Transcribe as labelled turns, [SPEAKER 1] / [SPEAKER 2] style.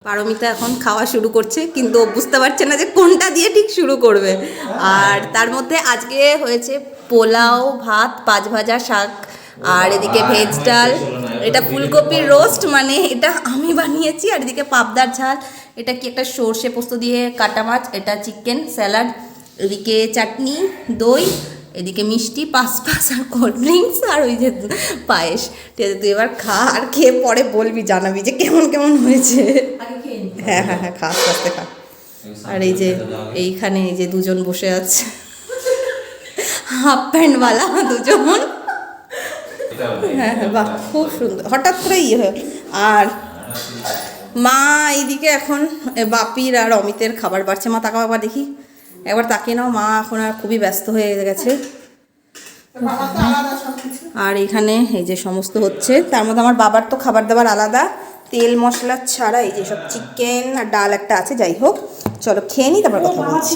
[SPEAKER 1] পারমিতা এখন খাওয়া শুরু করছে, কিন্তু ও বুঝতে পারছে না যে কোনটা দিয়ে ঠিক শুরু করবে। আর তার মধ্যে আজকে হয়েছে পোলাও, ভাত, পাঁচ ভাজা, শাক, আর এদিকে ভেজ ডাল। এটা ফুলকপির রোস্ট, মানে এটা আমি বানিয়েছি। আর এদিকে পাবদার ঝাল, এটা কি একটা সর্ষে পোস্ত দিয়ে কাটা মাছ, এটা চিকেন স্যালাড, এদিকে চাটনি, দই, এদিকে মিষ্টি, পাঁচ আর কোল্ড ড্রিঙ্কস, আর ওই যে পায়েস। ঠিক আছে, তুই এবার খা, আর খেয়ে পরে বলবি, জানাবি যে কেমন কেমন হয়েছে। হ্যাঁ হ্যাঁ হ্যাঁ, খা আস্তে আস্তে খা। আর এই যে এইখানে এই যে দুজন বসে আছে, হাফ প্যান্টওয়ালা দুজন। হ্যাঁ হ্যাঁ, বাহ, খুব সুন্দর। হঠাৎ করে ইয়ে হয়ে। আর মা এইদিকে এখন বাপির আর অমিতের খাবার বাড়ছে। মা তাকাও একবার দেখি, একবার তাকিয়ে নাও। মা এখন আর খুবই ব্যস্ত হয়ে গেছে। আর এখানে এই যে সমস্ত হচ্ছে, তার মধ্যে আমার বাবার তো খাবার দাবার আলাদা, তেল মশলা ছাড়া। এই যে সব চিকেন আর ডাল একটা আছে। যাই হোক, চলো খেয়ে নিই, তারপর কথা বলছি।